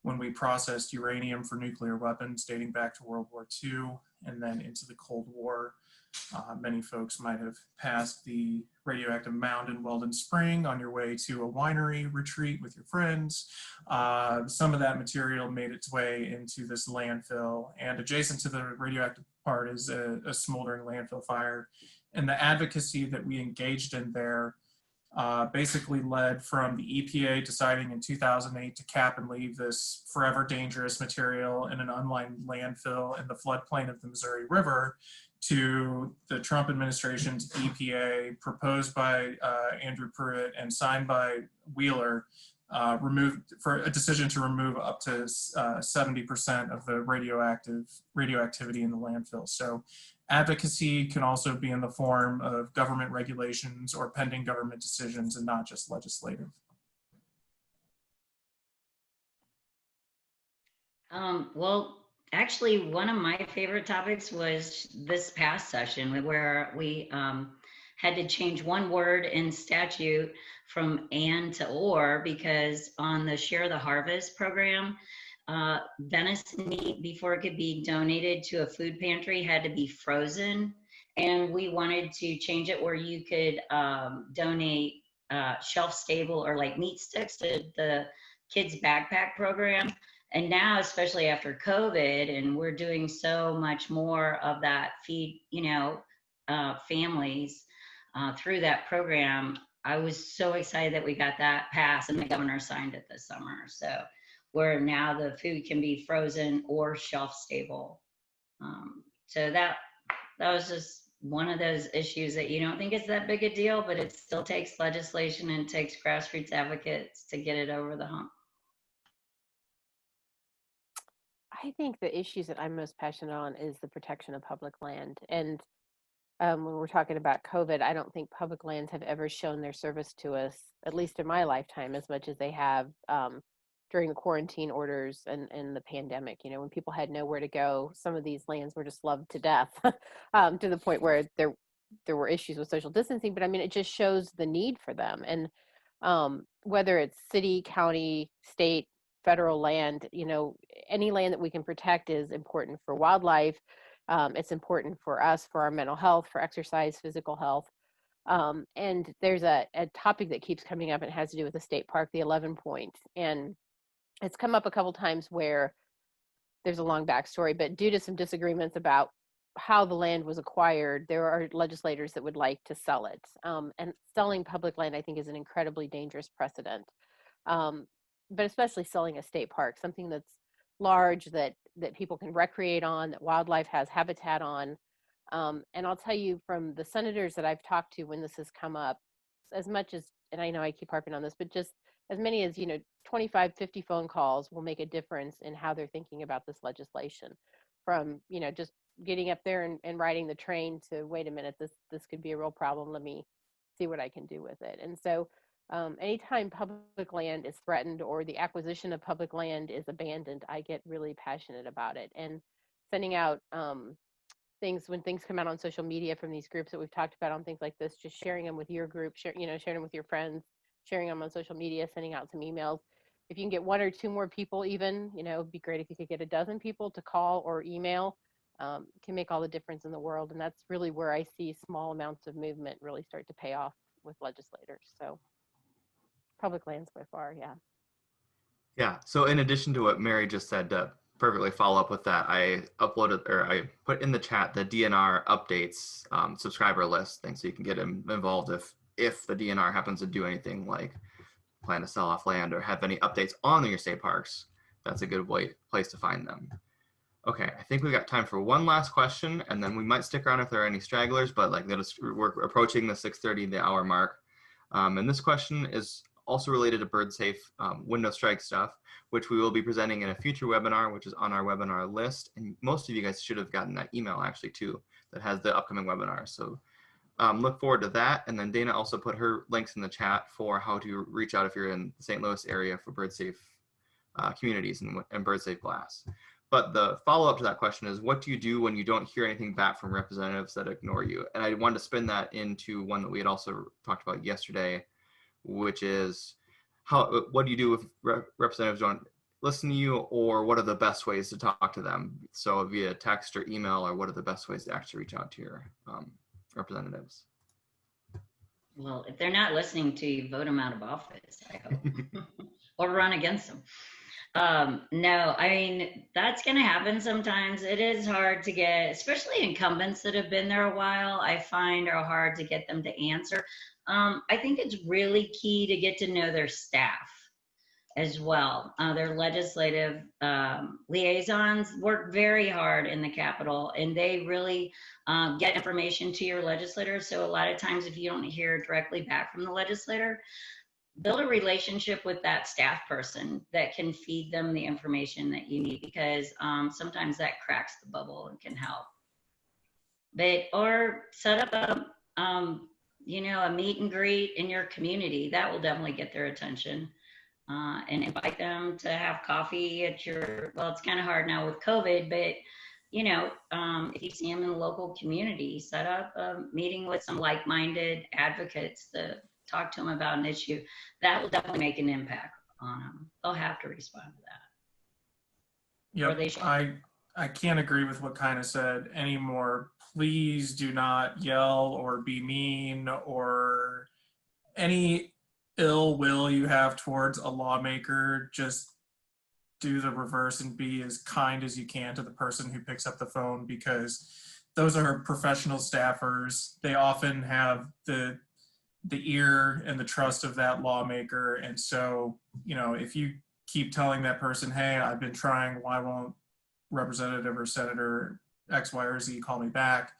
Speaker 3: when we processed uranium for nuclear weapons dating back to World War II and then into the Cold War. Many folks might have passed the radioactive mound in Weldon Spring on your way to a winery retreat with your friends. Some of that material made its way into this landfill, and adjacent to the radioactive part is a smoldering landfill fire. And the advocacy that we engaged in there basically led from the EPA deciding in 2008 to cap and leave this forever dangerous material in an unlined landfill in the floodplain of the Missouri River, to the Trump administration's EPA, proposed by Andrew Pruitt and signed by Wheeler, for a decision to remove up to 70% of the radioactivity in the landfill. So advocacy can also be in the form of government regulations or pending government decisions and not just legislative.
Speaker 2: Well, actually, one of my favorite topics was this past session where we had to change one word in statute from "and" to "or" because on the Share the Harvest program, venison meat, before it could be donated to a food pantry, had to be frozen. And we wanted to change it where you could donate shelf stable or like meat sticks to the kids backpack program. And now, especially after COVID, and we're doing so much more of that feed, families through that program, I was so excited that we got that passed and the governor signed it this summer. So where now the food can be frozen or shelf stable. So that was just one of those issues that you don't think it's that big a deal, but it still takes legislation and takes grassroots advocates to get it over the hump.
Speaker 4: I think the issues that I'm most passionate on is the protection of public land. And when we're talking about COVID, I don't think public lands have ever shown their service to us, at least in my lifetime, as much as they have during the quarantine orders and the pandemic. When people had nowhere to go, some of these lands were just loved to death to the point where there were issues with social distancing. But I mean, it just shows the need for them. And whether it's city, county, state, federal land, any land that we can protect is important for wildlife. It's important for us, for our mental health, for exercise, physical health. And there's a topic that keeps coming up, and it has to do with the state park, the 11 Point. And it's come up a couple times where there's a long backstory, but due to some disagreements about how the land was acquired, there are legislators that would like to sell it. And selling public land, I think, is an incredibly dangerous precedent. But especially selling a state park, something that's large, that people can recreate on, that wildlife has habitat on. And I'll tell you, from the senators that I've talked to when this has come up, as much as, and I know I keep harping on this, but just as many as 25, 50 phone calls will make a difference in how they're thinking about this legislation. From just getting up there and riding the train to, wait a minute, this could be a real problem, let me see what I can do with it. And so anytime public land is threatened or the acquisition of public land is abandoned, I get really passionate about it. And sending out things, when things come out on social media from these groups that we've talked about on things like this, just sharing them with your group, sharing them with your friends, sharing them on social media, sending out some emails. If you can get one or two more people, even, it'd be great if you could get a dozen people to call or email. Can make all the difference in the world. And that's really where I see small amounts of movement really start to pay off with legislators. So public lands by far, yeah.
Speaker 6: Yeah, so in addition to what Mary just said, to perfectly follow up with that, I put in the chat the DNR updates subscriber list thing, so you can get involved if the DNR happens to do anything like plan to sell off land or have any updates on your state parks. That's a good place to find them. Okay, I think we got time for one last question, and then we might stick around if there are any stragglers, but like we're approaching the 6:30, the hour mark. And this question is also related to bird safe window strike stuff, which we will be presenting in a future webinar, which is on our webinar list. And most of you guys should have gotten that email actually too, that has the upcoming webinar. So look forward to that. And then Dana also put her links in the chat for how to reach out if you're in the St. Louis area for bird safe communities and bird safe glass. But the follow-up to that question is, what do you do when you don't hear anything back from representatives that ignore you? And I wanted to spin that into one that we had also talked about yesterday, which is what do you do if representatives don't listen to you, or what are the best ways to talk to them? So via text or email, or what are the best ways to actually reach out to your representatives?
Speaker 2: Well, if they're not listening to you, vote them out of office, I hope, or run against them. No, I mean, that's going to happen sometimes. It is hard to get, especially incumbents that have been there a while, I find are hard to get them to answer. I think it's really key to get to know their staff as well. Their legislative liaisons work very hard in the Capitol, and they really get information to your legislators. So a lot of times if you don't hear directly back from the legislator, build a relationship with that staff person that can feed them the information that you need, because sometimes that cracks the bubble and can help. Or set up a meet and greet in your community. That will definitely get their attention. And invite them to have coffee at your, well, it's kind of hard now with COVID, but if you see them in the local community, set up a meeting with some like-minded advocates to talk to them about an issue. That will definitely make an impact on them. They'll have to respond to that.
Speaker 3: Yep, I can't agree with what Kyna said anymore. Please do not yell or be mean or any ill will you have towards a lawmaker. Just do the reverse and be as kind as you can to the person who picks up the phone, because those are professional staffers. They often have the ear and the trust of that lawmaker. And so, if you keep telling that person, hey, I've been trying, why won't Representative or Senator X, Y, or Z call me back?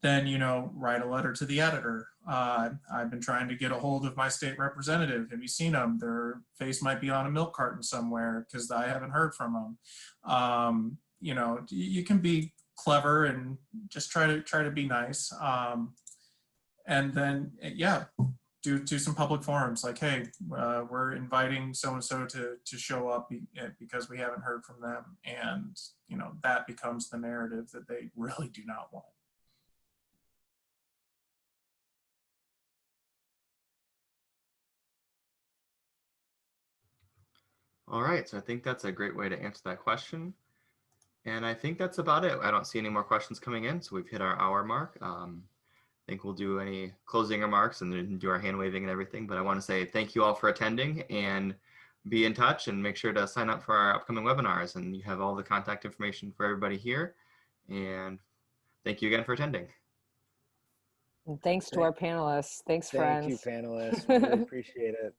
Speaker 3: Then, write a letter to the editor. I've been trying to get a hold of my state representative. Have you seen them? Their face might be on a milk carton somewhere because I haven't heard from them. You can be clever and just try to be nice. And then, do some public forums like, hey, we're inviting so-and-so to show up because we haven't heard from them. And, that becomes the narrative that they really do not want.
Speaker 6: All right, so I think that's a great way to answer that question. And I think that's about it. I don't see any more questions coming in, so we've hit our hour mark. I think we'll do any closing remarks and then do our hand waving and everything. But I want to say thank you all for attending, and be in touch and make sure to sign up for our upcoming webinars. And you have all the contact information for everybody here. And thank you again for attending.
Speaker 5: And thanks to our panelists. Thanks, friends.
Speaker 1: Thank you, panelists. Really appreciate it.